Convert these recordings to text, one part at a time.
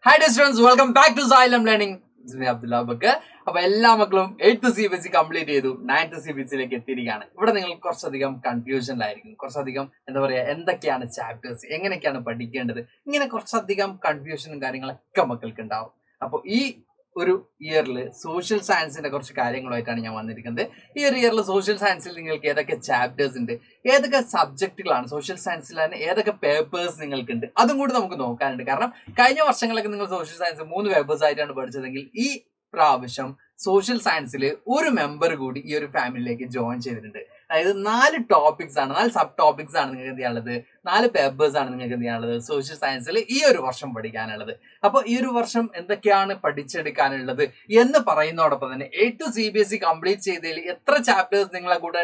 Hi dear students, welcome back to Xylem Learning. Abdullah Bakar. അപ്പോൾ എല്ലാ മക്കളും 8th CBSE complete ചെയ്തു 9th CBSE എത്തിയിരിക്കുകയാണ്. ഇവിടെ നിങ്ങൾ കുറച്ചധികം കൺഫ്യൂഷനിലായിരിക്കും, കുറച്ചധികം എന്താ പറയുക, എന്തൊക്കെയാണ് ചാപ്റ്റേഴ്സ്, എങ്ങനെയൊക്കെയാണ് പഠിക്കേണ്ടത്, ഇങ്ങനെ കുറച്ചധികം കൺഫ്യൂഷനും കാര്യങ്ങളൊക്കെ മക്കൾക്ക് ഉണ്ടാവും. അപ്പോൾ ഈ ഒരു ഇയറിൽ സോഷ്യൽ സയൻസിന്റെ കുറച്ച് കാര്യങ്ങളുമായിട്ടാണ് ഞാൻ വന്നിരിക്കുന്നത്. ഈ ഒരു ഇയറിൽ സോഷ്യൽ സയൻസിൽ നിങ്ങൾക്ക് ഏതൊക്കെ ചാപ്റ്റേഴ്സ് ഉണ്ട്, ഏതൊക്കെ സബ്ജക്റ്റുകളാണ് സോഷ്യൽ സയൻസിൽ തന്നെ, ഏതൊക്കെ പേപ്പേഴ്സ് നിങ്ങൾക്കുണ്ട്, അതും കൂടി നമുക്ക് നോക്കാനുണ്ട്. കാരണം കഴിഞ്ഞ വർഷങ്ങളൊക്കെ നിങ്ങൾ സോഷ്യൽ സയൻസ് 3 പേപ്പേഴ്സ് ആയിട്ടാണ് പഠിച്ചതെങ്കിൽ ഈ പ്രാവശ്യം സോഷ്യൽ സയൻസിൽ ഒരു മെമ്പർ കൂടി ഈ ഒരു ഫാമിലിയിലേക്ക് ജോയിൻ ചെയ്തിട്ടുണ്ട്. അതായത് 4 ടോപ്പിക്സ് ആണ്, 4 സബ് ടോപ്പിക്സ് ആണ് നിങ്ങൾക്ക് എന്ത് ചെയ്യാനുള്ളത്, 4 പേപ്പേഴ്സ് ആണ് നിങ്ങൾക്ക് എന്ത് ചെയ്യാനുള്ളത് സോഷ്യൽ സയൻസിൽ ഈ ഒരു വർഷം പഠിക്കാനുള്ളത്. അപ്പോൾ ഈ ഒരു വർഷം എന്തൊക്കെയാണ് പഠിച്ചെടുക്കാനുള്ളത് എന്ന് പറയുന്നതോടൊപ്പം തന്നെ 8th CBSE കംപ്ലീറ്റ് ചെയ്തതിൽ എത്ര ചാപ്റ്റേഴ്സ് നിങ്ങളെ കൂടെ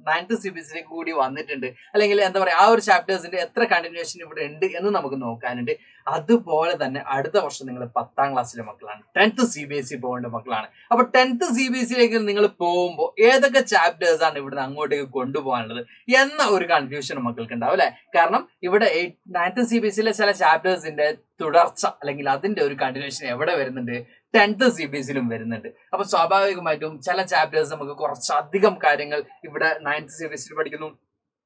9th CBSE കൂടി വന്നിട്ടുണ്ട്, അല്ലെങ്കിൽ എന്താ പറയുക, ആ ഒരു ചാപ്റ്റേഴ്സിന്റെ എത്ര കണ്ടിന്യൂഷൻ ഇവിടെ ഉണ്ട് എന്ന് നമുക്ക് നോക്കാനുണ്ട്. അതുപോലെ തന്നെ അടുത്ത വർഷം നിങ്ങൾ 10th ക്ലാസ്സിലെ മക്കളാണ്, 10th CBSE പോകേണ്ട മക്കളാണ്. അപ്പൊ 10th CBSE നിങ്ങൾ പോകുമ്പോൾ ഏതൊക്കെ ചാപ്റ്റേഴ്സ് ആണ് ഇവിടുന്ന് അങ്ങോട്ടേക്ക് കൊണ്ടുപോകാനുള്ളത് എന്ന ഒരു കൺഫ്യൂഷൻ മക്കൾക്ക് ഉണ്ടാവും അല്ലെ. കാരണം ഇവിടെ 9th CBSE ചില ചാപ്റ്റേഴ്സിന്റെ തുടർച്ച അല്ലെങ്കിൽ അതിന്റെ ഒരു കണ്ടിന്യൂഷൻ എവിടെ വരുന്നുണ്ട്, 10th CBSE വരുന്നുണ്ട്. അപ്പൊ സ്വാഭാവികമായിട്ടും ചില ചാപ്റ്റേഴ്സ് നമുക്ക് കുറച്ചധികം കാര്യങ്ങൾ ഇവിടെ 9th CBSE പഠിക്കുന്നു,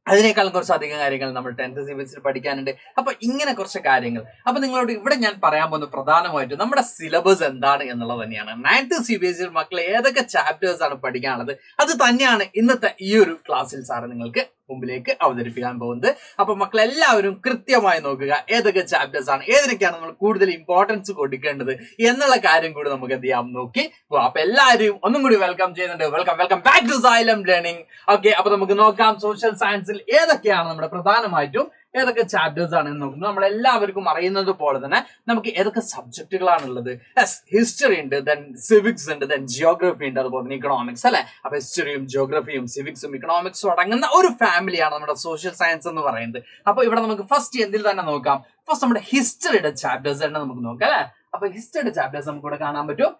അതിനേക്കാളും കുറച്ചധികം കാര്യങ്ങൾ നമ്മൾ 10th CBSE പഠിക്കാനുണ്ട്. അപ്പൊ ഇങ്ങനെ കുറച്ച് കാര്യങ്ങൾ. അപ്പൊ നിങ്ങളോട് ഇവിടെ ഞാൻ പറയാൻ പോകുന്നത് പ്രധാനമായിട്ടും നമ്മുടെ സിലബസ് എന്താണ് എന്നുള്ളത് തന്നെയാണ്. 9th CBSE മക്കളെ ഏതൊക്കെ ചാപ്റ്റേഴ്സ് ആണ് പഠിക്കാനുള്ളത് അത് തന്നെയാണ് ഇന്നത്തെ ഈ ഒരു ക്ലാസ്സിൽ സാറ് നിങ്ങൾക്ക് മുമ്പിലേക്ക് അവതരിപ്പിക്കാൻ പോകുന്നത്. അപ്പൊ മക്കളെല്ലാവരും കൃത്യമായി നോക്കുക, ഏതൊക്കെ ചാപ്റ്റേഴ്സ് ആണ്, ഏതിനൊക്കെയാണ് നമ്മൾ കൂടുതൽ ഇമ്പോർട്ടൻസ് കൊടുക്കേണ്ടത് എന്നുള്ള കാര്യം കൂടി നമുക്ക് എന്ത് ചെയ്യാം നോക്കി. അപ്പൊ എല്ലാവരും ഒന്നും കൂടി വെൽക്കം ചെയ്യുന്നുണ്ട്. Welcome back to Xylem Learning. Okay, അപ്പൊ നമുക്ക് നോക്കാം സോഷ്യൽ സയൻസിൽ ഏതൊക്കെയാണ് നമ്മുടെ പ്രധാനമായിട്ടും ഏതൊക്കെ ചാപ്റ്റേഴ്സ് ആണ് എന്ന് നോക്കുന്നത്. നമ്മളെല്ലാവർക്കും അറിയുന്നത് പോലെ തന്നെ നമുക്ക് ഏതൊക്കെ സബ്ജക്റ്റുകളാണുള്ളത്. ഹിസ്റ്ററി ഉണ്ട്, ദെൻ സിവിക്സ് ഉണ്ട്, ദെൻ ജിയോഗ്രഫി ഉണ്ട്, അതുപോലെ തന്നെ ഇക്കണോമിക്സ് അല്ലെ. അപ്പൊ ഹിസ്റ്ററിയും ജിയോഗ്രഫിയും സിവിക്സും ഇക്കണോമിക്സും അടങ്ങുന്ന ഒരു ഫാമിലിയാണ് നമ്മുടെ സോഷ്യൽ സയൻസ് എന്ന് പറയുന്നത്. അപ്പൊ ഇവിടെ നമുക്ക് ഫസ്റ്റ് എന്തിൽ തന്നെ നോക്കാം, ഫസ്റ്റ് നമ്മുടെ ഹിസ്റ്ററിയുടെ ചാപ്റ്റേഴ്സ് തന്നെ നമുക്ക് നോക്കാം അല്ലെ. അപ്പൊ ഹിസ്റ്ററിയുടെ ചാപ്റ്റേഴ്സ് നമുക്ക് ഇവിടെ കാണാൻ പറ്റും.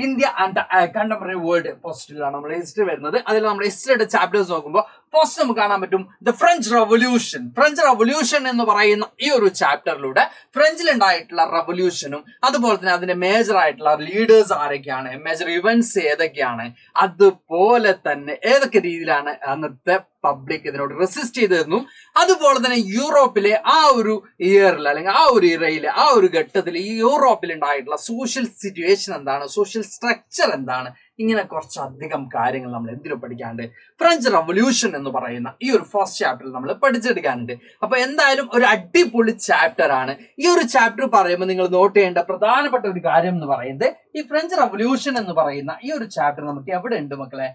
ഇന്ത്യ ആൻഡ് കണ്ടംപററി വേൾഡ് ഫസ്റ്റിലാണ് നമ്മുടെ ഹിസ്റ്ററി വരുന്നത്. അതിൽ നമ്മുടെ ഹിസ്റ്ററിയുടെ ചാപ്റ്റേഴ്സ് നോക്കുമ്പോൾ ഫസ്റ്റ് നമുക്ക് കാണാൻ പറ്റും the French revolution. French revolution എന്ന് പറയുന്ന ഈ ഒരു ചാപ്റ്ററിലൂടെ ഫ്രഞ്ചിലുണ്ടായിട്ടുള്ള റവല്യൂഷനും അതുപോലെ തന്നെ അതിന്റെ മേജർ ആയിട്ടുള്ള ലീഡേഴ്സ് ആരൊക്കെയാണ്, മേജർ ഇവന്റ്സ് ഏതൊക്കെയാണ്, അതുപോലെ തന്നെ ഏതൊക്കെ രീതിയിലാണ് അന്നത്തെ പബ്ലിക് ഇതിനോട് റെസിസ്റ്റ് ചെയ്തിരുന്നു, അതുപോലെ തന്നെ യൂറോപ്പിലെ ആ ഒരു ഇയറിൽ അല്ലെങ്കിൽ ആ ഒരു ഇറയിലെ ആ ഒരു ഘട്ടത്തിൽ ഈ യൂറോപ്പിൽ ഉണ്ടായിട്ടുള്ള സോഷ്യൽ സിറ്റുവേഷൻ എന്താണ്, സോഷ്യൽ സ്ട്രക്ചർ എന്താണ്, ഇങ്ങനെ കുറച്ചധികം കാര്യങ്ങൾ നമ്മൾ എന്തിനും പഠിക്കാനുണ്ട്. ഫ്രഞ്ച് റവല്യൂഷൻ എന്ന് പറയുന്ന ഈ ഒരു ഫസ്റ്റ് ചാപ്റ്ററിൽ നമ്മൾ പഠിച്ചെടുക്കാനുണ്ട്. അപ്പൊ എന്തായാലും ഒരു അടിപൊളി ചാപ്റ്റർ ആണ്. ഈ ഒരു ചാപ്റ്റർ പറയുമ്പോൾ നിങ്ങൾ നോട്ട് ചെയ്യേണ്ട പ്രധാനപ്പെട്ട ഒരു കാര്യം എന്ന് പറയുന്നത് ഈ ഫ്രഞ്ച് റവല്യൂഷൻ എന്ന് പറയുന്ന ഈ ഒരു ചാപ്റ്റർ നമുക്ക് എവിടെ ഉണ്ട് മക്കളെ,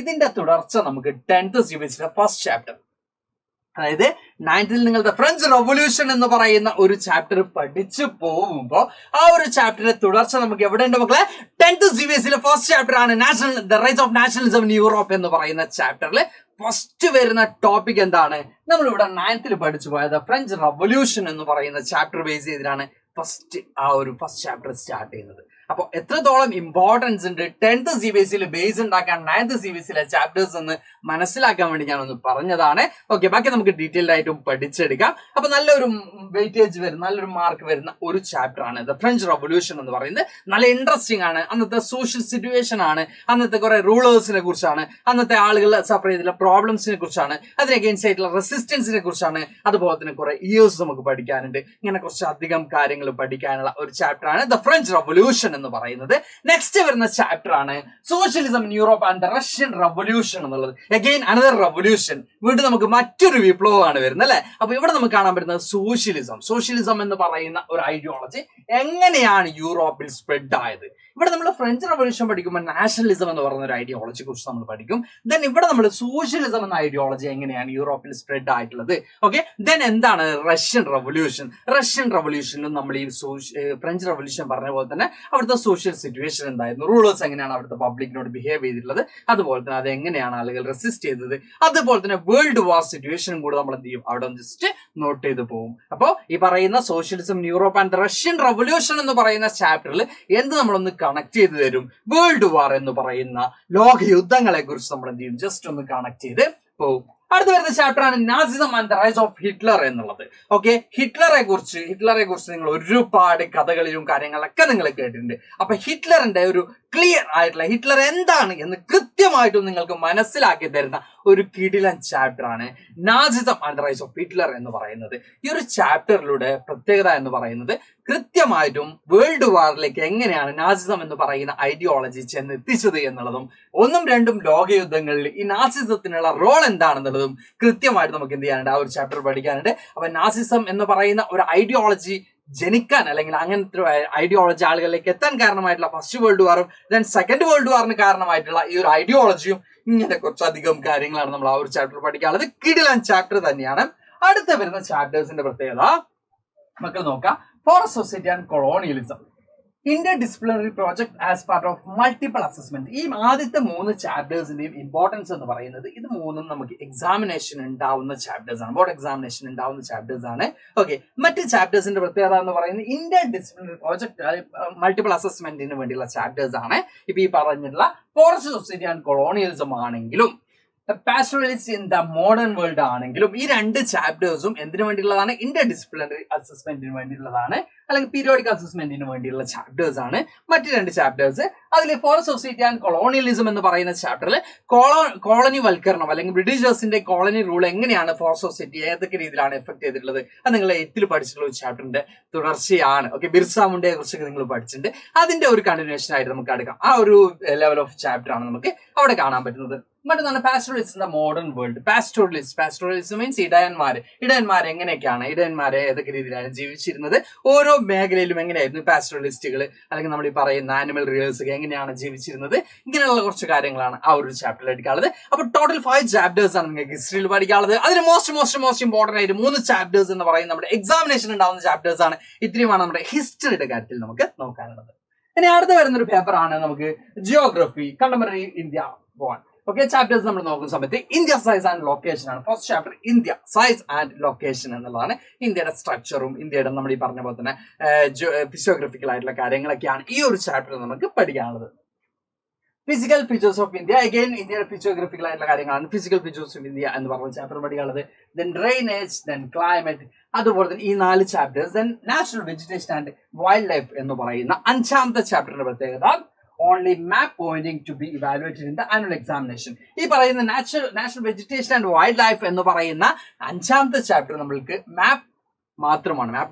ഇതിന്റെ തുടർച്ച നമുക്ക് 10th CBSE ഫസ്റ്റ് ചാപ്റ്റർ, അതായത് 9th നിങ്ങളുടെ ഫ്രഞ്ച് റവല്യൂഷൻ എന്ന് പറയുന്ന ഒരു ചാപ്റ്റർ പഠിച്ചു പോകുമ്പോൾ ആ ഒരു ചാപ്റ്ററിന്റെ തുടർച്ച നമുക്ക് എവിടെ ഉണ്ട് മക്കളെ, 10th CBSE ഫസ്റ്റ് ചാപ്റ്റർ ആണ് the rise of nationalism in Europe എന്ന് പറയുന്ന ചാപ്റ്ററിൽ ഫസ്റ്റ് വരുന്ന ടോപ്പിക് എന്താണ്, നമ്മളിവിടെ 9th പഠിച്ചു പോയത് ഫ്രഞ്ച് റവല്യൂഷൻ എന്ന് പറയുന്ന ചാപ്റ്റർ ബേസ് ചെയ്തിട്ടാണ് ഫസ്റ്റ് ആ ഒരു ഫസ്റ്റ് ചാപ്റ്റർ സ്റ്റാർട്ട് ചെയ്യുന്നത്. അപ്പൊ എത്രത്തോളം ഇമ്പോർട്ടൻസ് ഉണ്ട് 10th CBSE ബേസ് ഉണ്ടാക്കാൻ 9th CBSE ചാപ്റ്റേഴ്സ് എന്ന് മനസ്സിലാക്കാൻ വേണ്ടി ഞാനൊന്ന് പറഞ്ഞതാണ്. ഓക്കെ, ബാക്കി നമുക്ക് ഡീറ്റെയിൽഡ് ആയിട്ടും പഠിച്ചെടുക്കാം. അപ്പൊ നല്ലൊരു വെയിറ്റേജ് വരുന്ന, നല്ലൊരു മാർക്ക് വരുന്ന ഒരു ചാപ്റ്റർ ആണ് ദ ഫ്രഞ്ച് റവല്യൂഷൻ എന്ന് പറയുന്നത്. നല്ല ഇൻട്രസ്റ്റിംഗ് ആണ്. അന്നത്തെ സോഷ്യൽ സിറ്റുവേഷൻ ആണ്, അന്നത്തെ കുറെ റൂളേഴ്സിനെ കുറിച്ചാണ്, അന്നത്തെ ആളുകൾ സഫർ ചെയ്തിട്ടുള്ള പ്രോബ്ലംസിനെ കുറിച്ചാണ്, അതിന് അഗെയിൻസ്റ്റ് ആയിട്ടുള്ള റെസിസ്റ്റൻസിനെ കുറിച്ചാണ്, അതുപോലെ തന്നെ കുറെ ഇയേഴ്സ് നമുക്ക് പഠിക്കാനുണ്ട്. ഇങ്ങനെ കുറച്ച് അധികം കാര്യങ്ങൾ പഠിക്കാനുള്ള ഒരു ചാപ്റ്റർ ആണ് ദ ഫ്രഞ്ച് റവല്യൂഷൻ എന്ന് പറയുന്നത്. നെക്സ്റ്റ് വരുന്ന ചാപ്റ്റർ ആണ് socialism in Europe and the Russian revolution എന്നുള്ളത്. അഗെയിൻ അനദർ റവല്യൂഷൻ, വീണ്ടും നമുക്ക് മറ്റൊരു വിപ്ലവമാണ് വരുന്നത് അല്ലെ. അപ്പൊ ഇവിടെ നമുക്ക് കാണാൻ പറ്റുന്നത് സോഷ്യലിസം എന്ന് പറയുന്ന ഒരു ഐഡിയോളജി എങ്ങനെയാണ് യൂറോപ്പിൽ സ്പ്രെഡ് ആയത്. ഇവിടെ നമ്മൾ ഫ്രഞ്ച് റവല്യൂഷൻ പഠിക്കുമ്പോൾ നാഷണലിസം എന്ന് പറയുന്ന ഒരു ഐഡിയോളജിയെ കുറിച്ച് നമ്മൾ പഠിക്കും. ദെൻ ഇവിടെ നമ്മൾ സോഷ്യലിസം എന്ന ഐഡിയോളജി എങ്ങനെയാണ് യൂറോപ്പിൽ സ്പ്രെഡ് ആയിട്ടുള്ളത്. ഓക്കെ, ദെൻ എന്താണ് റഷ്യൻ റവല്യൂഷനിലും നമ്മൾ ഈ ഫ്രഞ്ച് റവല്യൂഷൻ പറഞ്ഞ പോലെ തന്നെ അവിടുത്തെ സോഷ്യൽ സിറ്റുവേഷൻ എന്തായിരുന്നു, റൂളേഴ്സ് എങ്ങനെയാണ് അവിടുത്തെ പബ്ലിക്കിനോട് ബിഹേവ് ചെയ്തിട്ടുള്ളത്, അതുപോലെ തന്നെ അത് എങ്ങനെയാണ് ആളുകൾ റെസിസ്റ്റ് ചെയ്തത്, അതുപോലെ തന്നെ വേൾഡ് വാർ സിറ്റുവേഷനും കൂടെ നമ്മൾ എന്ത് ചെയ്യും അവിടെ ജസ്റ്റ് നോട്ട് ചെയ്ത് പോകും. അപ്പോൾ ഈ പറയുന്ന socialism in Europe and Russian revolution എന്ന് പറയുന്ന ചാപ്റ്ററിൽ എന്ത് നമ്മളൊന്ന് കണക്ട് ചെയ്ത് തരും, വേൾഡ് വാർ എന്ന് പറയുന്ന ലോക യുദ്ധങ്ങളെ കുറിച്ച് നമ്മൾ എന്ത് ചെയ്യും ജസ്റ്റ് ഒന്ന് കണക്ട് ചെയ്ത് പോകും. അടുത്ത വരുന്ന ചാപ്റ്റർ ആണ് Nazism and the rise of Hitler എന്നുള്ളത്. ഓക്കെ, ഹിറ്റ്ലറെ കുറിച്ച് നിങ്ങൾ ഒരുപാട് കഥകളിലും കാര്യങ്ങളൊക്കെ നിങ്ങൾ കേട്ടിട്ടുണ്ട്. അപ്പൊ ഹിറ്റ്ലറിന്റെ ഒരു ക്ലിയർ ആയിട്ടുള്ള ഹിറ്റ്ലർ എന്താണ് എന്ന് കൃത്യമായിട്ടും നിങ്ങൾക്ക് മനസ്സിലാക്കി തരുന്ന ഒരു കിടിലൻ ചാപ്റ്റർ ആണ് Nazism and the rise of Hitler എന്ന് പറയുന്നത്. ഈ ഒരു ചാപ്റ്ററിലൂടെ പ്രത്യേകത എന്ന് പറയുന്നത് കൃത്യമായിട്ടും വേൾഡ് വാറിലേക്ക് എങ്ങനെയാണ് നാസിസം എന്ന് പറയുന്ന ഐഡിയോളജി ചെന്നെത്തിച്ചത് എന്നുള്ളതും, 1ഉം 2ഉം ലോകയുദ്ധങ്ങളിൽ ഈ നാസിസത്തിനുള്ള റോൾ എന്താണെന്നുള്ളതും കൃത്യമായിട്ട് നമുക്ക് എന്ത് ചെയ്യാനുണ്ട്, ആ ഒരു ചാപ്റ്റർ പഠിക്കാനുണ്ട്. അപ്പൊ നാസിസം എന്ന് പറയുന്ന ഒരു ഐഡിയോളജി ജനിക്കാൻ അല്ലെങ്കിൽ അങ്ങനത്തെ ഐഡിയോളജി ആളുകളിലേക്ക് എത്താൻ കാരണമായിട്ടുള്ള ഫസ്റ്റ് വേൾഡ് വാറും ദെൻ സെക്കൻഡ് വേൾഡ് വാറിന് കാരണമായിട്ടുള്ള ഈ ഒരു ഐഡിയോളജിയും, ഇങ്ങനെ കുറച്ചധികം കാര്യങ്ങളാണ് നമ്മൾ ആ ഒരു ചാപ്റ്റർ പഠിക്കാനുള്ളത്. കിടിലൻ ചാപ്റ്റർ തന്നെയാണ്. അടുത്ത വരുന്ന ചാപ്റ്റേഴ്സിന്റെ പ്രത്യേകത നമുക്ക് നോക്കാം. Forest society and colonialism, Inter disciplinary project as part of multiple assessment. ഈ ആദ്യത്തെ 3 ചാപ്റ്റേഴ്സിന്റെയും ഇമ്പോർട്ടൻസ് എന്ന് പറയുന്നത് ഇത് 3ഉം നമുക്ക് എക്സാമിനേഷൻ ഉണ്ടാവുന്ന ചാപ്റ്റേഴ്സ് ആണ്, ബോർഡ് എക്സാമിനേഷൻ ഉണ്ടാവുന്ന ചാപ്റ്റേഴ്സ് ആണ്. ഓക്കെ, മറ്റ് ചാപ്റ്റേഴ്സിന്റെ പ്രത്യേകത എന്ന് പറയുന്നത് ഇന്റർ ഡിസിപ്ലിനറി പ്രോജക്ട് മൾട്ടിപ്പിൾ അസസ്മെന്റിന് വേണ്ടിയുള്ള ചാപ്റ്റേഴ്സ് ആണ്. ഇപ്പൊ ഈ പറഞ്ഞിട്ടുള്ള ഫോറസ്റ്റ് സൊസൈറ്റി ആൻഡ് കൊളോണിയലിസം ആണെങ്കിലും പാസ്റ്റോറലിസ്റ്റ് ഇൻ ദ മോഡേൺ വേൾഡ് ആണെങ്കിലും ഈ 2 ചാപ്റ്റേഴ്സും എന്തിനു വേണ്ടിയുള്ളതാണ്, ഇന്റർ ഡിസിപ്ലിനറി അസസ്മെന്റിന് വേണ്ടിയുള്ളതാണ്, അല്ലെങ്കിൽ പീരിയോഡിക് അസസ്മെന്റിന് വേണ്ടിയുള്ള ചാപ്റ്റേഴ്സ് ആണ് മറ്റ് 2 ചാപ്റ്റേഴ്സ്. അതിൽ ഫോറസ്റ്റ് സൊസൈറ്റി ആൻഡ് കൊളോണിയലിസം എന്ന് പറയുന്ന ചാപ്റ്ററിൽ കോളനി വൽക്കരണം അല്ലെങ്കിൽ ബ്രിട്ടീഷേഴ്സിന്റെ കോളനി റൂൾ എങ്ങനെയാണ് ഫോറസ്റ്റ് സൊസൈറ്റി ഏതൊക്കെ രീതിയിലാണ് എഫക്ട് ചെയ്തിട്ടുള്ളത്, അത് നിങ്ങൾ 8ൽ പഠിച്ചിട്ടുള്ള ഒരു ചാപ്റ്ററിന്റെ തുടർച്ചയാണ്. ഓക്കെ, ബിർസ മുണ്ടയെ കുറിച്ചൊക്കെ നിങ്ങൾ പഠിച്ചിട്ടുണ്ട്. അതിന്റെ ഒരു കണ്ടിന്യൂഷൻ ആയിട്ട് നമുക്ക് എടുക്കാം. ആ ഒരു ലെവൽ ഓഫ് ചാപ്റ്റർ ആണ് നമുക്ക് അവിടെ കാണാൻ പറ്റുന്നത്. മറ്റൊന്നാണ് pastoralist in the modern world. Pastoralist means ഇടയന്മാർ എങ്ങനെയൊക്കെയാണ്, ഇടയന്മാരെ ഏതൊക്കെ രീതിയിലാണ് ജീവിച്ചിരുന്നത്, ഓരോ മേഖലയിലും എങ്ങനെയായിരുന്നു പാസ്റ്റോറലിസ്റ്റുകൾ അല്ലെങ്കിൽ നമ്മൾ ഈ പറയുന്ന ആനിമൽ റിയേഴ്സ് എങ്ങനെയാണ് ജീവിച്ചിരുന്നത്, ഇങ്ങനെയുള്ള കുറച്ച് കാര്യങ്ങളാണ് ആ ഒരു ചാപ്റ്ററിൽ എടുക്കാനുള്ളത്. അപ്പൊ ടോട്ടൽ 5 ചാപ്റ്റേഴ്സ് ആണ് നിങ്ങൾക്ക് ഹിസ്റ്ററിയിൽ പഠിക്കാനുള്ളത്. അതിന് മോസ്റ്റ് ഇമ്പോർട്ടന്റ് ആയിട്ട് 3 ചാപ്റ്റേഴ്സ് എന്ന് പറയുന്നത് നമ്മുടെ എക്സാമിനേഷൻ ഉണ്ടാവുന്ന ചാപ്റ്റേഴ്സ് ആണ്. ഇത്രയുമാണ് നമ്മുടെ ഹിസ്റ്ററിയുടെ കാര്യത്തിൽ നമുക്ക് നോക്കാനുള്ളത്. ഇനി അടുത്ത് വരുന്ന ഒരു പേപ്പർ ആണ് നമുക്ക് geography contemporary India 1. Okay, chapters നമ്മൾ നോക്കുന്ന സമയത്ത് ഇന്ത്യ സൈസ് ആൻഡ് ലൊക്കേഷൻ ആണ്. First chapter India size and location എന്നുള്ളതാണ്. ഇന്ത്യയുടെ സ്ട്രക്ചറും ഇന്ത്യയുടെ നമ്മൾ ഈ പറഞ്ഞ പോലെ തന്നെ ഫിസിയോഗ്രഫിക്കൽ ആയിട്ടുള്ള കാര്യങ്ങളൊക്കെയാണ് ഈ ഒരു ചാപ്റ്ററിൽ നമുക്ക് പഠിക്കാനുള്ളത്. Physical features of India, again ഇന്ത്യയുടെ ഫിസിയോഗ്രഫിക്കൽ ആയിട്ടുള്ള കാര്യങ്ങളാണ് ഫിസിക്കൽ ഫീച്ചേഴ്സ് ഓഫ് ഇന്ത്യ എന്ന് പറഞ്ഞ ചാപ്റ്റർ പഠിക്കാനുള്ളത്. ദെൻ ഡ്രെയിനേജ്, ദെൻ ക്ലൈമറ്റ്, അതുപോലെ തന്നെ ഈ 4 chapters. Then natural vegetation and wildlife എന്ന് പറയുന്ന 5ാമത്തെ ചാപ്റ്ററിന്റെ പ്രത്യേകത only map pointing to be evaluated in the annual examination. ഈ പറയുന്ന natural vegetation and wildlife എന്ന് പറയുന്ന 5ാമത്തെ ചാപ്റ്റർ നമ്മൾക്ക് മാപ്പ്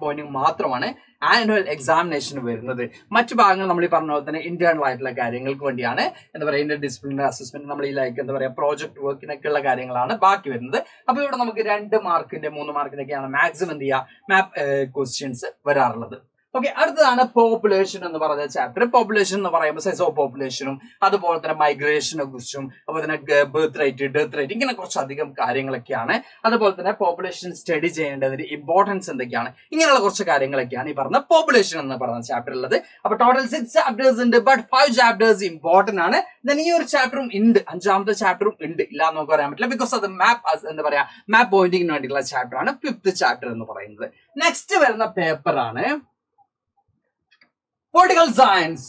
പോയിന്റിംഗ് മാത്രമാണ് ആനുവൽ എക്സാമിനേഷന് വരുന്നത്. മറ്റു ഭാഗങ്ങൾ നമ്മൾ ഈ പറഞ്ഞ പോലെ തന്നെ ഇന്റേണൽ ആയിട്ടുള്ള കാര്യങ്ങൾക്ക് വേണ്ടിയാണ്, എന്താ പറയുക, ഇന്റർ ഡിസിപ്ലിനറി അസസ്മെന്റ്, നമ്മൾ ഈ എന്താ പറയുക പ്രോജക്ട് വർക്കിനൊക്കെ ഉള്ള കാര്യങ്ങളാണ് ബാക്കി വരുന്നത്. അപ്പൊ ഇവിടെ നമുക്ക് 2 മാർക്കിന്റെ 3 മാർക്കിനൊക്കെയാണ് മാക്സിമം എന്ത് ചെയ്യുക മാപ്പ് ക്വസ്റ്റ്യൻസ് വരാറുള്ളത്. ഓക്കെ, അടുത്തതാണ് പോപ്പുലേഷൻ എന്ന് പറയുന്ന ചാപ്റ്റർ. പോപ്പുലേഷൻ എന്ന് പറയുമ്പോൾ സൈസ് ഓഫ് പോപ്പുലേഷനും അതുപോലെ തന്നെ മൈഗ്രേഷനെ കുറിച്ചും അതുപോലെ തന്നെ ബർത്ത് റേറ്റ്, ഡെത്ത് റേറ്റ്, ഇങ്ങനെ കുറച്ചധികം കാര്യങ്ങളൊക്കെയാണ്. അതുപോലെ തന്നെ പോപ്പുലേഷൻ സ്റ്റഡി ചെയ്യേണ്ടതിന്റെ ഇമ്പോർട്ടൻസ് എന്തൊക്കെയാണ്, ഇങ്ങനെയുള്ള കുറച്ച് കാര്യങ്ങളൊക്കെയാണ് ഈ പറഞ്ഞ പോപ്പുലേഷൻ എന്ന് പറയുന്ന ചാപ്റ്റർ ഉള്ളത്. അപ്പൊ ടോട്ടൽ 6 ചാപ്റ്റേഴ്സ് ഉണ്ട്, ബട്ട് 5 ചാപ്റ്റേഴ്സ് ഇമ്പോർട്ടന്റ് ആണ്. ദെൻ ഈ ഒരു ചാപ്റ്ററും ഉണ്ട്, 5ാമത്തെ ചാപ്റ്ററും ഉണ്ട്, ഇല്ല എന്ന് നമുക്ക് പറയാൻ പറ്റില്ല, ബിക്കോസ് അത് എന്താ പറയാ മാപ്പ് പോയിന്റിങ്ങിന് വേണ്ടിയുള്ള ചാപ്റ്റർ ആണ് 5th ചാപ്റ്റർ എന്ന് പറയുന്നത്. നെക്സ്റ്റ് വരുന്ന പേപ്പർ ആണ് പൊളിറ്റിക്കൽ സയൻസ്,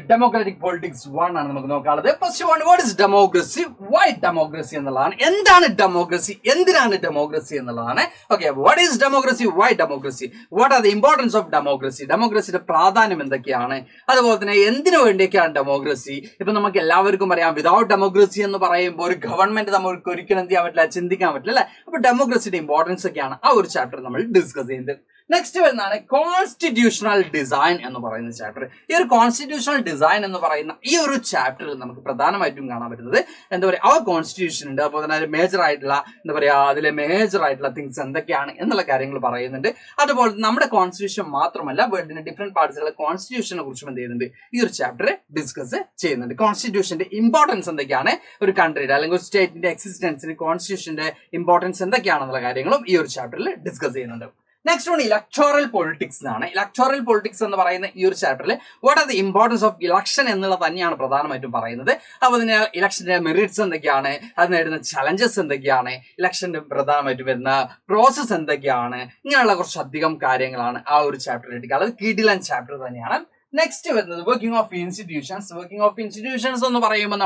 ഡെമോക്രാറ്റിക് പൊളിറ്റിക്സ് 1 ആണ് നമുക്ക് നോക്കാനുള്ളത്. First one, what is democracy, why democracy എന്നുള്ളതാണ്. എന്താണ് ഡെമോക്രസി, എന്തിനാണ് ഡെമോക്രസി എന്നുള്ളതാണ്. Okay, what is democracy, why democracy, what are the importance of democracy, ഡെമോക്രസിയുടെ പ്രാധാന്യം എന്തൊക്കെയാണ്, അതുപോലെ തന്നെ എന്തിനു വേണ്ടിയൊക്കെയാണ് ഡെമോക്രസി. ഇപ്പൊ നമുക്ക് എല്ലാവർക്കും അറിയാം, വിതൗട്ട് ഡെമോക്രസി എന്ന് പറയുമ്പോൾ ഒരു ഗവൺമെന്റ് നമുക്ക് ഒരിക്കലും എന്ത് ചെയ്യാൻ പറ്റില്ല, ചിന്തിക്കാൻ പറ്റില്ല അല്ലെ. അപ്പൊ ഡെമോക്രസിയുടെ ഇമ്പോർട്ടൻസ് ഒക്കെയാണ് ആ ഒരു ചാപ്റ്റർ നമ്മൾ ഡിസ്കസ് ചെയ്യുന്നത്. നെക്സ്റ്റ് വരുന്നതാണ് കോൺസ്റ്റിറ്റ്യൂഷണൽ ഡിസൈൻ എന്ന് പറയുന്ന ചാപ്റ്റർ. ഈ ഒരു കോൺസ്റ്റിറ്റ്യൂഷണൽ ഡിസൈൻ എന്ന് പറയുന്ന ഈ ഒരു ചാപ്റ്ററിൽ നമുക്ക് പ്രധാനമായിട്ടും കാണാൻ പറ്റുന്നത് എന്താ പറയുക, ആ കോൺസ്റ്റിറ്റ്യൂഷൻ ഉണ്ട്, അതുപോലെ തന്നെ മേജർ ആയിട്ടുള്ള എന്താ പറയുക അതിലെ മേജർ ആയിട്ടുള്ള തിങ്സ് എന്തൊക്കെയാണ് എന്നുള്ള കാര്യങ്ങൾ പറയുന്നുണ്ട്. അതുപോലെ നമ്മുടെ കോൺസ്റ്റിറ്റ്യൂഷൻ മാത്രമല്ല, വേൾഡിന്റെ ഡിഫറെന്റ് പാർട്സിലുള്ള കോൺസ്റ്റിറ്റ്യൂഷനെ കുറിച്ചും എന്ത് ചെയ്യുന്നുണ്ട് ഈ ഒരു ചാപ്റ്റർ ഡിസ്കസ് ചെയ്യുന്നുണ്ട്. കോൺസ്റ്റിറ്റ്യൂഷന്റെ ഇമ്പോർട്ടൻസ് എന്തൊക്കെയാണ്, ഒരു കൺട്രിയുടെ അല്ലെങ്കിൽ ഒരു സ്റ്റേറ്റിന്റെ എക്സിസ്റ്റൻസിന് കോൺസ്റ്റിറ്റ്യൂഷന്റെ ഇമ്പോർട്ടൻസ് എന്തൊക്കെയാണെന്നുള്ള കാര്യങ്ങളും ഈ ഒരു ചാപ്റ്ററിൽ ഡിസ്കസ് ചെയ്യുന്നുണ്ട്. നെക്സ്റ്റ് വൺ ഇലക്ടോറൽ പൊളിറ്റിക്സ് ആണ്. ഇലക്ടോറൽ പൊളിറ്റിക്സ് എന്ന് പറയുന്ന ഈ ഒരു ചാപ്റ്ററിൽ what are the importance of election എന്നുള്ളത് തന്നെയാണ് പ്രധാനമായിട്ടും പറയുന്നത്. അപ്പോൾ അതിന് ഇലക്ഷന്റെ മെറിറ്റ്സ് എന്തൊക്കെയാണ്, അത് നേരിടുന്ന ചലഞ്ചസ് എന്തൊക്കെയാണ്, ഇലക്ഷന്റെ പ്രധാനമായിട്ട് വരുന്ന പ്രോസസ് എന്തൊക്കെയാണ്, ഇങ്ങനെയുള്ള കുറച്ചധികം കാര്യങ്ങളാണ് ആ ഒരു ചാപ്റ്ററിൽ എടുക്കുക. അത് കിടിലൻ ചാപ്റ്റർ തന്നെയാണ്. നെക്സ്റ്റ് വരുന്നത് working of institutions. Working of institutions എന്ന് പറയുമ്പോൾ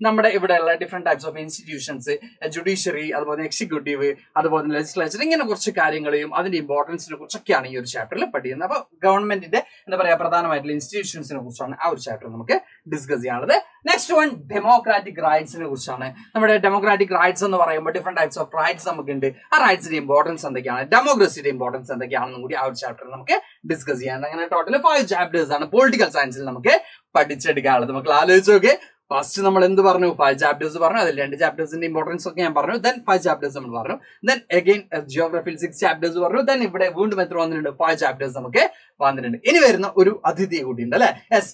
നമ്മുടെ ഇവിടെയുള്ള different types of institutions, judiciary, അതുപോലെ എക്സിക്യൂട്ടീവ്, അതുപോലെ ലെജിസ്ലേച്ചർ, ഇങ്ങനെ കുറച്ച് കാര്യങ്ങളെയും അതിന്റെ ഇമ്പോർട്ടൻസിനെ കുറിച്ചൊക്കെയാണ് ഈ ഒരു ചാപ്റ്ററിൽ പഠിക്കുന്നത്. അപ്പോൾ ഗവൺമെന്റിന്റെ എന്താ പറയുക പ്രധാനമായിട്ടുള്ള ഇൻസ്റ്റിറ്റ്യൂഷൻസിനെ കുറിച്ചാണ് ആ ഒരു ചാപ്റ്റർ നമുക്ക് ഡിസ്കസ് ചെയ്യാനുള്ളത്. നെക്സ്റ്റ് വൺ ഡെമോക്രാറ്റിക് റൈറ്റ്സിനെ കുറിച്ചാണ്. നമ്മുടെ ഡെമോക്രാറ്റിക് റൈറ്റ്സ് എന്ന് പറയുമ്പോൾ ഡിഫറെന്റ് ടൈപ്സ് ഓഫ് റൈറ്റ്സ് നമുക്കുണ്ട്. ആ റൈറ്റ്സിന്റെ ഇമ്പോർട്ടൻസ് എന്തൊക്കെയാണ്, ഡെമോക്രസിയുടെ ഇമ്പോർട്ടൻസ് എന്തൊക്കെയാണെന്നും കൂടി ആ ഒരു ചാപ്റ്ററിൽ നമുക്ക് ഡിസ്കസ് ചെയ്യാനുണ്ട്. അങ്ങനെ ടോട്ടൽ 5 ചാപ്റ്റേഴ്സ് ആണ് പൊളിറ്റിക്കൽ സയൻസിൽ നമുക്ക് പഠിച്ചെടുക്കാനുള്ളത്. നമുക്ക് ആലോചിച്ച് നോക്കി, ഫസ്റ്റ് നമ്മൾ എന്ത് പറഞ്ഞു, 5 ചാപ്റ്റേഴ്സ് പറഞ്ഞു. അതിൽ 2 ചാപ്റ്റേഴ്സിന്റെ ഇമ്പോർട്ടൻസ് ഒക്കെ ഞാൻ പറഞ്ഞു. ദെൻ 5 ചാപ്റ്റേഴ്സ് നമ്മൾ പറഞ്ഞു. ദെൻ അഗൈൻ ജിയോഗ്രഫിയിൽ 6 ചാപ്റ്റേഴ്സ് പറഞ്ഞു. ദെൻ ഇവിടെ വീണ്ടും എത്ര വന്നിട്ടുണ്ട്, 5 ചാപ്റ്റേഴ്സ് നമുക്ക് വന്നിട്ടുണ്ട്. ഇനി വരുന്ന ഒരു അതിഥി കൂടിയുണ്ട് അല്ലെ. യെസ്,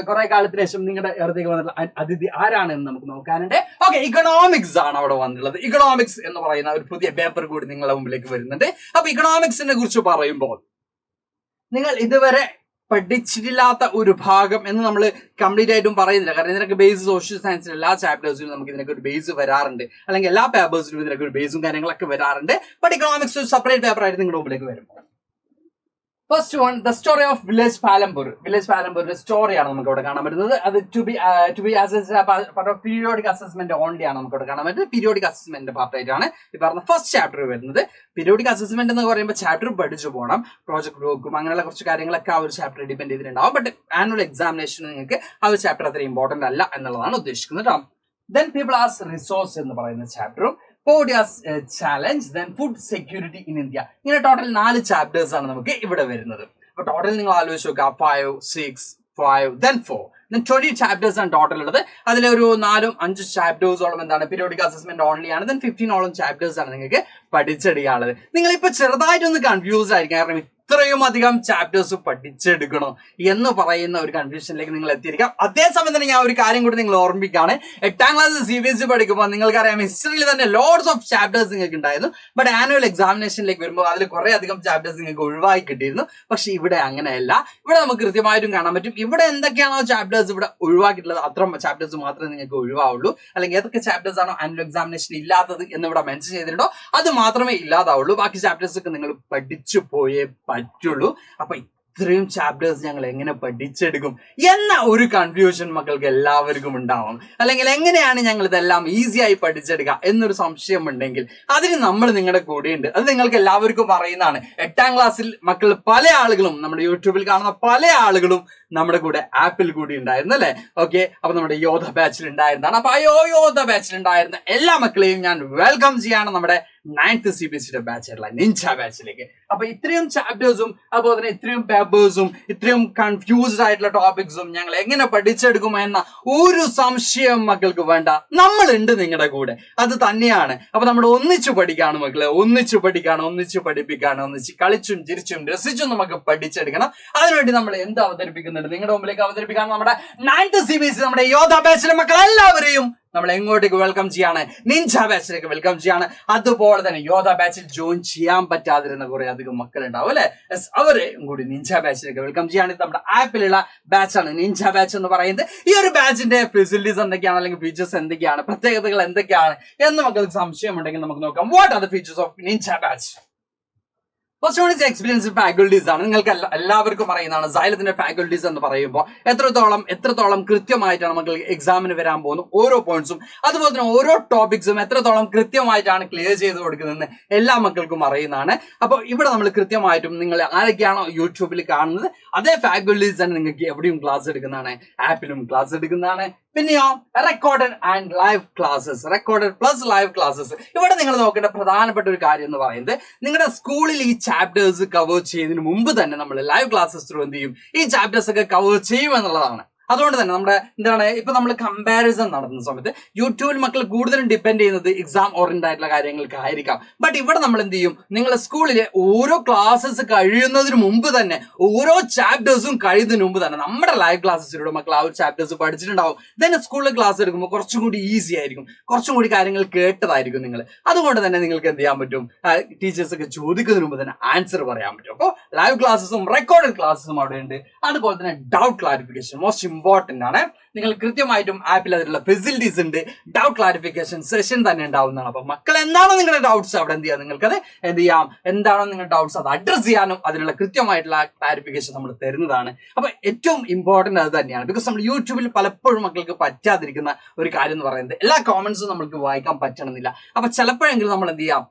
കുറെ കാലത്തിന് ശേഷം നിങ്ങളുടെ അടുത്തേക്ക് വന്നിട്ടുള്ള അതിഥി ആരാണെന്ന് നമുക്ക് നോക്കാനുണ്ട്. ഓക്കെ, ഇക്കണോമിക്സ് ആണ് അവിടെ വന്നിട്ടുള്ളത്. ഇക്കണോമിക്സ് എന്ന് പറയുന്ന ഒരു പുതിയ പേപ്പർ കൂടി നിങ്ങളുടെ മുമ്പിലേക്ക് വരുന്നുണ്ട്. അപ്പൊ ഇക്കണോമിക്സിനെ കുറിച്ച് പറയുമ്പോൾ നിങ്ങൾ ഇതുവരെ പഠിച്ചിട്ടില്ലാത്ത ഒരു ഭാഗം എന്ന് നമ്മൾ കംപ്ലീറ്റ് ആയിട്ടും പറയുന്നില്ല. കാരണം ഇതിനൊക്കെ ബേസ് സോഷ്യൽ സയൻസിൽ എല്ലാ ചാപ്റ്റേഴ്സിലും നമുക്ക് ഇതിനൊക്കെ ഒരു ബേസ് വരാറുണ്ട്, അല്ലെങ്കിൽ എല്ലാ പേപ്പേഴ്സിലും ഇതിനൊക്കെ ഒരു ബേസും കാര്യങ്ങളൊക്കെ വരാറുണ്ട്. ബട്ട് ഇക്കണോമിക്സ് ഒരു സെപ്പറേറ്റ് പേപ്പർ ആയിട്ട് നിങ്ങളുടെ മുമ്പിലേക്ക് വരുമ്പോൾ first one the story of village Palampur. Village പാലംപൂരിന്റെ സ്റ്റോറിയാണ് നമുക്ക് ഇവിടെ കാണാൻ പറ്റുന്നത്. അത് to be part of periodic assessment only ആണ് നമുക്ക് ഇവിടെ കാണാൻ പറ്റുന്നത്. പീരിയോഡിക് അസസ്മെന്റ് പാർട്ട് ആയിട്ടാണ് ഈ പറഞ്ഞ ഫസ്റ്റ് ചാപ്റ്റർ വരുന്നത്. പീരിയോഡിക് അസസ്മെന്റ് എന്ന് പറയുമ്പോൾ ചാപ്റ്റർ പഠിച്ചു പോകണം, പ്രോജക്ട് വർക്കും അങ്ങനെയുള്ള കുറച്ച് കാര്യങ്ങളൊക്കെ ആ ഒരു ചാപ്റ്റർ ഡിപെൻഡ് ചെയ്തിട്ടുണ്ടാവും. ബട്ട് ആനുവൽ എക്സാമിനേഷൻ നിങ്ങൾക്ക് ആ ഒരു ചാപ്റ്റർ അത്ര ഇമ്പോർട്ടന്റ് അല്ല എന്നുള്ളതാണ് ഉദ്ദേശിക്കുന്നത്. ദെൻ പീപ്പിൾ ആസ് റിസോഴ്സ് എന്ന് പറയുന്ന ചാപ്റ്ററും challenge, then food security in India. ഇങ്ങനെ ടോട്ടൽ 4 ചാപ്റ്റേഴ്സ് ആണ് നമുക്ക് ഇവിടെ വരുന്നത്. അപ്പൊ ടോട്ടൽ നിങ്ങൾ ആലോചിച്ച് നോക്കുക, 5, 6, 5, then 4, then 20 ചാപ്റ്റേഴ്സ് ആണ് ടോട്ടൽ ഉള്ളത്. അതിലൊരു 4-5 ചാപ്റ്റേഴ്സോളം എന്താണ് പീരിയോഡിക് അസസ്മെന്റ് ഓൺലി ആണ്. ദെൻ 15ഓളം ചാപ്റ്റേഴ്സ് ആണ് നിങ്ങൾക്ക് പഠിച്ചെടുക്കാനുള്ളത്. നിങ്ങളിപ്പോ ചെറുതായിട്ടൊന്ന് കൺഫ്യൂസ്ഡ് ആയിരിക്കും, കാരണം ഇത്രയും അധികം ചാപ്റ്റേഴ്സ് പഠിച്ചെടുക്കണോ എന്ന് പറയുന്ന ഒരു കൺഫ്യൂഷനിലേക്ക് നിങ്ങൾ എത്തിയിരിക്കാം. അതേസമയം തന്നെ ഞാൻ ഒരു കാര്യം കൂടി നിങ്ങൾ ഓർമ്മിക്കുകയാണ്. 8ാം ക്ലാസ് CBSE പഠിക്കുമ്പോൾ നിങ്ങൾക്കറിയാം ഹിസ്റ്ററിയിൽ തന്നെ ലോഡ്സ് ഓഫ് ചാപ്റ്റേഴ്സ് നിങ്ങൾക്ക് ഉണ്ടായിരുന്നു. ബട്ട് ആനുവൽ എക്സാമിനേഷനിലേക്ക് വരുമ്പോൾ അതിൽ കുറെ അധികം ചാപ്റ്റേഴ്സ് നിങ്ങൾക്ക് ഒഴിവായി കിട്ടിയിരുന്നു. പക്ഷെ ഇവിടെ അങ്ങനെയല്ല. ഇവിടെ നമുക്ക് കൃത്യമായിട്ടും കാണാൻ പറ്റും ഇവിടെ എന്തൊക്കെയാണോ ചാപ്റ്റേഴ്സ് ഇവിടെ ഒഴിവാക്കിയിട്ടുള്ളത് അത്ര ചാപ്റ്റേഴ്സ് മാത്രമേ നിങ്ങൾക്ക് ഒഴിവാവുള്ളൂ. അല്ലെങ്കിൽ ഏതൊക്കെ ചാപ്റ്റേഴ്സ് ആണോ ആനുവൽ എക്സാമിനേഷൻ ഇല്ലാത്തത് എന്ന് ഇവിടെ മെൻഷൻ ചെയ്തിട്ടുണ്ടോ അത് മാത്രമേ ഇല്ലാതാവുള്ളൂ. ബാക്കി ചാപ്റ്റേഴ്സ് ഒക്കെ നിങ്ങൾ പഠിച്ചു പോയേ പറ്റുള്ളൂ. അപ്പൊ ഇത്രയും ചാപ്റ്റേഴ്സ് ഞങ്ങൾ എങ്ങനെ പഠിച്ചെടുക്കും എന്ന ഒരു കൺഫ്യൂഷൻ മക്കൾക്ക് എല്ലാവർക്കും ഉണ്ടാവും. അല്ലെങ്കിൽ എങ്ങനെയാണ് ഞങ്ങൾ ഇതെല്ലാം ഈസിയായി പഠിച്ചെടുക്കുക എന്നൊരു സംശയം ഉണ്ടെങ്കിൽ അതിന് നമ്മൾ നിങ്ങളുടെ കൂടെയുണ്ട്. അത് നിങ്ങൾക്ക് എല്ലാവർക്കും പറയുന്നതാണ്. 8ാം ക്ലാസ്സിൽ മക്കൾ പല ആളുകളും നമ്മുടെ യൂട്യൂബിൽ കാണുന്ന പല ആളുകളും നമ്മുടെ കൂടെ ആപ്പിൽ കൂടി ഉണ്ടായിരുന്നു അല്ലെ. ഓക്കെ, അപ്പൊ നമ്മുടെ യോധ ബാച്ചിൽ ഉണ്ടായിരുന്നതാണ്. അപ്പൊ ആ യോധ ബാച്ചിൽ ഉണ്ടായിരുന്ന എല്ലാ മക്കളെയും ഞാൻ വെൽക്കം ചെയ്യാണ് നമ്മുടെ 9th CBSE ബാച്ചായിട്ടുള്ള നിഞ്ച ബാച്ചിലേക്ക്. അപ്പൊ ഇത്രയും ചാപ്റ്റേഴ്സും അതുപോലെ തന്നെ ഇത്രയും പേപ്പേഴ്സും ഇത്രയും കൺഫ്യൂസ്ഡ് ആയിട്ടുള്ള ടോപ്പിക്സും ഞങ്ങൾ എങ്ങനെ പഠിച്ചെടുക്കും എന്ന ഒരു സംശയം മക്കൾക്ക് വേണ്ട. നമ്മളുണ്ട് നിങ്ങളുടെ കൂടെ, അത് തന്നെയാണ്. അപ്പൊ നമ്മൾ ഒന്നിച്ചു പഠിക്കാണ് മക്കളെ, ഒന്നിച്ചു പഠിക്കാണ്, ഒന്നിച്ചു പഠിപ്പിക്കാണ്, ഒന്നിച്ച് കളിച്ചും ചിരിച്ചും രസിച്ചും നമുക്ക് പഠിച്ചെടുക്കണം. അതിനുവേണ്ടി നമ്മൾ എന്ത് അവതരിപ്പിക്കുന്നുണ്ട് നിങ്ങളുടെ മുമ്പിലേക്ക് അവതരിപ്പിക്കാൻ നമ്മുടെ 9th CBSE നമ്മുടെ യോധ ബാച്ചിലെ മക്കൾ എല്ലാവരെയും നമ്മൾ എങ്ങോട്ടേക്ക് വെൽക്കം ചെയ്യാണ്, നിഞ്ച ബാച്ചിലേക്ക് വെൽക്കം ചെയ്യാണ്. അതുപോലെ തന്നെ യോധ ബാച്ചിൽ ജോയിൻ ചെയ്യാൻ പറ്റാതിരുന്ന കുറെ അധികം മക്കളുണ്ടാവും അല്ലെ. അവരെ കൂടി നിഞ്ച ബാച്ചിലേക്ക് വെൽക്കം ചെയ്യാണ്. ഇത് നമ്മുടെ ആപ്പിലുള്ള ബാച്ചാണ് നിഞ്ച ബാച്ച് എന്ന് പറയുന്നത്. ഈ ഒരു ബാച്ചിന്റെ ഫെസിലിറ്റീസ് എന്തൊക്കെയാണ്, അല്ലെങ്കിൽ ഫീച്ചേഴ്സ് എന്തൊക്കെയാണ്, പ്രത്യേകതകൾ എന്തൊക്കെയാണ് എന്ന് മക്കൾക്ക് സംശയം ഉണ്ടെങ്കിൽ നമുക്ക് നോക്കാം. What are the features of Ninja batch? First one is experience faculties ആണ്. നിങ്ങൾക്ക് എല്ലാവർക്കും അറിയുന്നതാണ് സൈലത്തിന്റെ ഫാക്കൽറ്റീസ് എന്ന് പറയുമ്പോൾ എത്രത്തോളം കൃത്യമായിട്ടാണ് നമുക്ക് എക്സാമിന് വരാൻ പോകുന്ന ഓരോ പോയിന്റ്സും അതുപോലെ തന്നെ ഓരോ ടോപ്പിക്സും എത്രത്തോളം കൃത്യമായിട്ടാണ് ക്ലിയർ ചെയ്ത് കൊടുക്കുന്നതെന്ന് എല്ലാ മക്കൾക്കും അറിയുന്നതാണ്. അപ്പോൾ ഇവിടെ നമ്മൾ കൃത്യമായിട്ടും നിങ്ങൾ ആരൊക്കെയാണോ യൂട്യൂബിൽ കാണുന്നത് അതേ ഫാക്കൽറ്റീസ് തന്നെ നിങ്ങൾക്ക് എവിടെയും ക്ലാസ് എടുക്കുന്നതാണ്, ആപ്പിലും ക്ലാസ് എടുക്കുന്നതാണ്. പിന്നെയോ recorded and live classes, recorded plus live classes. ഇവിടെ നിങ്ങൾ നോക്കേണ്ട പ്രധാനപ്പെട്ട ഒരു കാര്യം എന്ന് പറയുന്നത് നിങ്ങളുടെ സ്കൂളിൽ ഈ ചാപ്റ്റേഴ്സ് കവർ ചെയ്യുന്നതിന് മുമ്പ് തന്നെ നമ്മൾ ലൈവ് ക്ലാസ്സസ് ത്രൂ എന്ത് ചെയ്യും, ഈ ചാപ്റ്റേഴ്സ് ഒക്കെ കവർ ചെയ്യും എന്നുള്ളതാണ്. അതുകൊണ്ട് തന്നെ നമ്മുടെ എന്താണ് ഇപ്പൊ നമ്മൾ കമ്പാരിസൺ നടത്തുന്ന സമയത്ത് യൂട്യൂബിൽ മക്കൾ കൂടുതലും ഡിപ്പെൻഡ് ചെയ്യുന്നത് എക്സാം ഓറിയന്റഡ് ആയിട്ടുള്ള കാര്യങ്ങൾക്കായിരിക്കാം. ബട്ട് ഇവിടെ നമ്മൾ എന്ത് ചെയ്യും, നിങ്ങളെ സ്കൂളിലെ ഓരോ ക്ലാസ്സസ് കഴിയുന്നതിന് മുമ്പ് തന്നെ, ഓരോ ചാപ്റ്റേഴ്സും കഴിയുന്നതിന് മുമ്പ് തന്നെ നമ്മുടെ ലൈവ് ക്ലാസ്സസിലൂടെ മക്കൾ ആ ഒരു ചാപ്റ്റേഴ്സ് പഠിച്ചിട്ടുണ്ടാവും. തന്നെ സ്കൂളിൽ ക്ലാസ് എടുക്കുമ്പോൾ കുറച്ചും കൂടി ഈസി ആയിരിക്കും, കുറച്ചും കൂടി കാര്യങ്ങൾ കേട്ടതായിരിക്കും നിങ്ങൾ. അതുകൊണ്ട് തന്നെ നിങ്ങൾക്ക് എന്ത് ചെയ്യാൻ പറ്റും, ടീച്ചേഴ്സ് ഒക്കെ ചോദിക്കുന്നതിന് മുമ്പ് തന്നെ ആൻസർ പറയാൻ പറ്റും. അപ്പോൾ ലൈവ് ക്ലാസ്സസും റെക്കോർഡഡ് ക്ലാസ്സസും അവിടെ ഉണ്ട്. അതുപോലെ തന്നെ ഡൗട്ട് ക്ലാരിഫിക്കേഷൻ, മോസ്റ്റ് ഇമ്പോർട്ടന്റ് ആണ്. നിങ്ങൾ കൃത്യമായിട്ടും ആപ്പിൽ അതിലുള്ള ഫെസിലിറ്റീസ് ഉണ്ട്, ഡൗട്ട് ക്ലാരിഫിക്കേഷൻ സെഷൻ തന്നെ ഉണ്ടാവുന്നതാണ്. അപ്പൊ മക്കൾ എന്താണോ നിങ്ങളുടെ ഡൗട്ട്സ് അവിടെ എന്ത് ചെയ്യാം, നിങ്ങൾക്കത് എന്ത് ചെയ്യാം, എന്താണോ നിങ്ങളുടെ ഡൗട്ട്സ് അത് അഡ്രസ് ചെയ്യാനും അതിനുള്ള കൃത്യമായിട്ടുള്ള ക്ലാരിഫിക്കേഷൻ നമ്മൾ തരുന്നതാണ്. അപ്പൊ ഏറ്റവും ഇമ്പോർട്ടന്റ് അത് തന്നെയാണ്. ബിക്കോസ് നമ്മൾ യൂട്യൂബിൽ പലപ്പോഴും മക്കൾക്ക് പറ്റാതിരിക്കുന്ന ഒരു കാര്യം എന്ന് പറയുന്നത് എല്ലാ കോമന്റ്സും നമുക്ക് വായിക്കാൻ പറ്റണമെന്നില്ല. അപ്പൊ ചിലപ്പോഴെങ്കിലും നമ്മൾ എന്ത് ചെയ്യാം,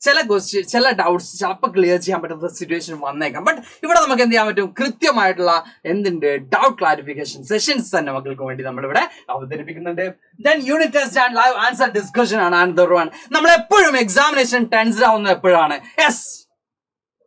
ചില ക്വസ്റ്റ്യൻ ചില ഡൗട്ട്സ് ചിലപ്പോൾ ക്ലിയർ ചെയ്യാൻ പറ്റുന്ന സിറ്റുവേഷൻ വന്നേക്കാം. ബട്ട് ഇവിടെ നമുക്ക് എന്ത് ചെയ്യാൻ പറ്റും, കൃത്യമായിട്ടുള്ള എന്തുണ്ട് ഡൗട്ട് ക്ലാരിഫിക്കേഷൻ സെഷൻസ് തന്നെ മക്കൾക്ക് വേണ്ടി നമ്മളിവിടെ അവതരിപ്പിക്കുന്നുണ്ട്. Then unit test and live answer discussion ആണ് അനദർ വൺ. നമ്മൾ എപ്പോഴും എക്സാമിനേഷൻ ടെൻസ്ഡ് ആവുന്നത് എപ്പോഴാണ്,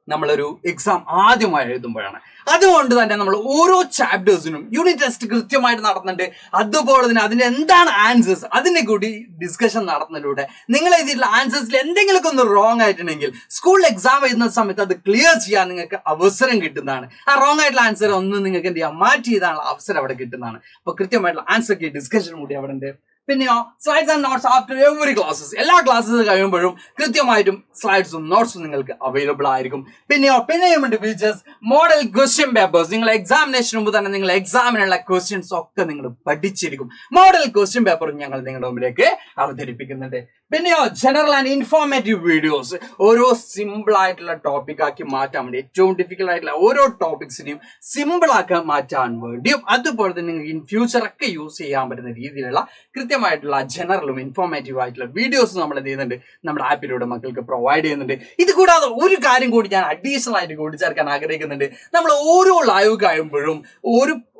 നമ്മളൊരു എക്സാം ആദ്യമായി എഴുതുമ്പോഴാണ്. അതുകൊണ്ട് തന്നെ നമ്മൾ ഓരോ ചാപ്റ്റേഴ്സിനും യൂണിറ്റ് ടെസ്റ്റ് കൃത്യമായിട്ട് നടത്തുന്നുണ്ട്. അതുപോലെ തന്നെ അതിന്റെ എന്താണ് ആൻസേഴ്സ് അതിന്റെ കൂടി ഡിസ്കഷൻ നടത്തുന്നതിലൂടെ നിങ്ങൾ എഴുതിയിട്ടുള്ള ആൻസേഴ്സിൽ എന്തെങ്കിലുമൊക്കെ ഒന്ന് റോങ് ആയിട്ടുണ്ടെങ്കിൽ സ്കൂളിൽ എക്സാം എഴുതുന്ന സമയത്ത് അത് ക്ലിയർ ചെയ്യാൻ നിങ്ങൾക്ക് അവസരം കിട്ടുന്നതാണ്. ആ റോങ് ആയിട്ടുള്ള ആൻസർ ഒന്ന് നിങ്ങൾക്ക് എന്ത് ചെയ്യാം, മാറ്റി ചെയ്താനുള്ള അവസരം അവിടെ കിട്ടുന്നതാണ്. അപ്പൊ കൃത്യമായിട്ടുള്ള ആൻസർ ഡിസ്കഷൻ കൂടി അവിടെ ഉണ്ട്. പിന്നെയോ slides and notes after every classes, എല്ലാ ക്ലാസ്സസ് കഴിയുമ്പോഴും കൃത്യമായിട്ടും സ്ലൈഡ്സും നോട്ട്സും നിങ്ങൾക്ക് അവൈലബിൾ ആയിരിക്കും. പിന്നെയും ഫീച്ചേഴ്സ് മോഡൽ ക്വസ്റ്റ്യൻ പേപ്പേഴ്സ്. നിങ്ങൾ എക്സാമിനേഷൻ മുമ്പ് തന്നെ നിങ്ങൾ എക്സാമിനുള്ള ക്വസ്റ്റ്യൻസ് ഒക്കെ നിങ്ങൾ പഠിച്ചിരിക്കും. മോഡൽ ക്വസ്റ്റ്യൻ പേപ്പറും ഞങ്ങൾ നിങ്ങളുടെ മുമ്പിലേക്ക് അവതരിപ്പിക്കുന്നുണ്ട്. പിന്നെയോ ജനറൽ ആൻഡ് ഇൻഫോർമേറ്റീവ് വീഡിയോസ്, ഓരോ സിമ്പിൾ ആയിട്ടുള്ള ടോപ്പിക് ആക്കി മാറ്റാൻ വേണ്ടി, ഏറ്റവും ഡിഫിക്കൽട്ട് ആയിട്ടുള്ള ഓരോ ടോപ്പിക്സിനെയും സിമ്പിൾ ആക്കാൻ മാറ്റാൻ വേണ്ടിയും അതുപോലെ തന്നെ നിങ്ങൾക്ക് ഇൻ ഫ്യൂച്ചർ ഒക്കെ യൂസ് ചെയ്യാൻ പറ്റുന്ന രീതിയിലുള്ള കൃത്യമായിട്ടുള്ള ജനറലും ഇൻഫോർമേറ്റീവ് ആയിട്ടുള്ള വീഡിയോസ് നമ്മൾ എന്ത് ചെയ്യുന്നുണ്ട്, നമ്മുടെ ആപ്പിലൂടെ മക്കൾക്ക് പ്രൊവൈഡ് ചെയ്യുന്നുണ്ട്. ഇത് കൂടാതെ ഒരു കാര്യം കൂടി ഞാൻ അഡീഷണൽ ആയിട്ട് കൂടിച്ചേർക്കാൻ ആഗ്രഹിക്കുന്നുണ്ട്. നമ്മൾ ഓരോ ലൈവ് കഴിയുമ്പോഴും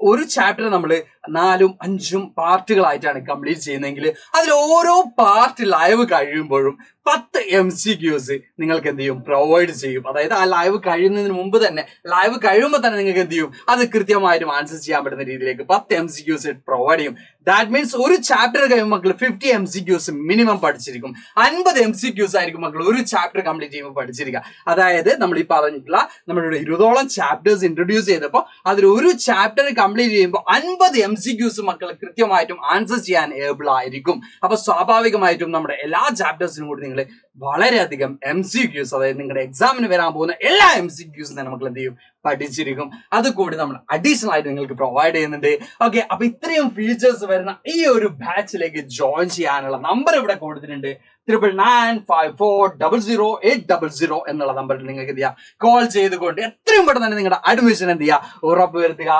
ഒരു ചാപ്റ്റർ നമ്മൾ 4, 5 പാർട്ടുകളായിട്ടാണ് കംപ്ലീറ്റ് ചെയ്യുന്നതെങ്കിൽ അതിൽ ഓരോ പാർട്ട് ലൈവ് കഴിയുമ്പോഴും 10 MCQs നിങ്ങൾക്ക് എന്ത് ചെയ്യും, പ്രൊവൈഡ് ചെയ്യും. അതായത് ആ ലൈവ് കഴിയുന്നതിന് മുമ്പ് തന്നെ, ലൈവ് കഴിയുമ്പോൾ തന്നെ നിങ്ങൾക്ക് എന്ത് ചെയ്യും, അത് കൃത്യമായിട്ടും ആൻസർ ചെയ്യാൻ പറ്റുന്ന രീതിയിലേക്ക് 10 MCQs പ്രൊവൈഡ് ചെയ്യും. ദാറ്റ് മീൻസ് ഒരു ചാപ്റ്റർ കഴിയുമ്പോൾ മക്കൾ 50 MCQs മിനിമം പഠിച്ചിരിക്കും. 50 MCQs ആയിരിക്കും മക്കൾ ഒരു ചാപ്റ്റർ കംപ്ലീറ്റ് ചെയ്യുമ്പോൾ പഠിച്ചിരിക്കുക. അതായത് നമ്മൾ ഈ പറഞ്ഞിട്ടുള്ള നമ്മളിവിടെ 20ഓളം ചാപ്റ്റേഴ്സ് ഇൻട്രൊഡ്യൂസ് ചെയ്തപ്പോൾ അതിൽ ഒരു ചാപ്റ്റർ കംപ്ലീറ്റ് ചെയ്യുമ്പോൾ 50 MCQs മക്കൾ കൃത്യമായിട്ടും ആൻസർ ചെയ്യാൻ ഏബിൾ ആയിരിക്കും. അപ്പൊ സ്വാഭാവികമായിട്ടും നമ്മുടെ എല്ലാ ചാപ്റ്റേഴ്സിനും കൂടി നിങ്ങൾ വളരെയധികം MCQs, അതായത് നിങ്ങളുടെ എക്സാമിന് വരാൻ പോകുന്ന എല്ലാ MCQs തന്നെ നമുക്ക് എന്ത് ചെയ്യും, പഠിച്ചിരിക്കും. അതുകൂടി നമ്മൾ അഡീഷണൽ ആയിട്ട് നിങ്ങൾക്ക് പ്രൊവൈഡ് ചെയ്യുന്നുണ്ട്. ഓക്കെ, അപ്പൊ ഇത്രയും ഫീച്ചേഴ്സ് വരുന്ന ഈ ഒരു ബാച്ചിലേക്ക് ജോയിൻ ചെയ്യാനുള്ള നമ്പർ ഇവിടെ കൊടുത്തിട്ടുണ്ട്. 9995400800 എന്നുള്ള നമ്പറിൽ നിങ്ങൾക്ക് എന്ത് ചെയ്യാം, കോൾ ചെയ്തുകൊണ്ട് എത്രയും പെട്ടെന്ന് തന്നെ നിങ്ങളുടെ അഡ്മിഷൻ എന്ത് ചെയ്യുക, ഉറപ്പുവരുത്തുക.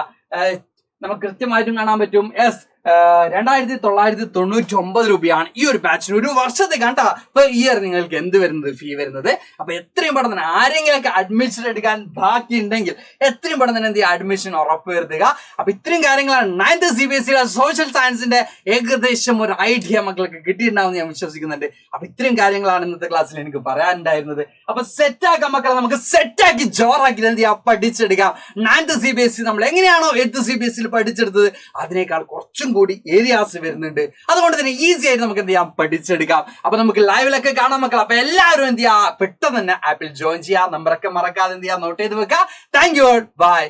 നമുക്ക് കൃത്യമായിട്ടും കാണാൻ പറ്റും 2999 രൂപയാണ് ഈ ഒരു ബാച്ചിന് ഒരു വർഷത്തെ കണ്ട പെർ ഇയർ നിങ്ങൾക്ക് എന്ത് വരുന്നത്, ഫീ വരുന്നത്. അപ്പൊ എത്രയും പെട്ടെന്ന് തന്നെ ആരെങ്കിലൊക്കെ അഡ്മിഷൻ എടുക്കാൻ ബാക്കി ഉണ്ടെങ്കിൽ എത്രയും പെട്ടെന്ന് തന്നെ എന്ത് ചെയ്യുക, അഡ്മിഷൻ ഉറപ്പുവരുത്തുക. അപ്പൊ ഇത്രയും കാര്യങ്ങളാണ് 9th CBSE സോഷ്യൽ സയൻസിന്റെ ഏകദേശം ഒരു ഐഡിയ മക്കൾക്ക് കിട്ടിയിട്ടുണ്ടാവുമെന്ന് ഞാൻ വിശ്വസിക്കുന്നുണ്ട്. അപ്പൊ ഇത്രയും കാര്യങ്ങളാണ് ഇന്നത്തെ ക്ലാസ്സിൽ എനിക്ക് പറയാനുണ്ടായിരുന്നത്. അപ്പൊ സെറ്റാക്കാം മക്കളെ, നമുക്ക് സെറ്റാക്കി ജോറാക്കി എന്ത് ചെയ്യാം, പഠിച്ചെടുക്കാം. 9th CBSE നമ്മൾ എങ്ങനെയാണോ 8th CBSE പഠിച്ചെടുത്തത് അതിനേക്കാൾ കുറച്ചും കൂടി ഏരിയാസ് വരുന്നുണ്ട്. അതുകൊണ്ട് തന്നെ ഈസി ആയിട്ട് നമുക്ക് എന്ത് ചെയ്യാം, പഠിച്ചെടുക്കാം. അപ്പൊ നമുക്ക് ലൈവിലൊക്കെ കാണാൻ മക്കൾ. അപ്പൊ എല്ലാവരും എന്ത് ചെയ്യാം, പെട്ടെന്ന് തന്നെ ആപ്പിൽ ജോയിൻ ചെയ്യാം. നമ്പറൊക്കെ മറക്കാതെ എന്ത് ചെയ്യാം, നോട്ട് ചെയ്ത് വെക്കാം. Thank you, by.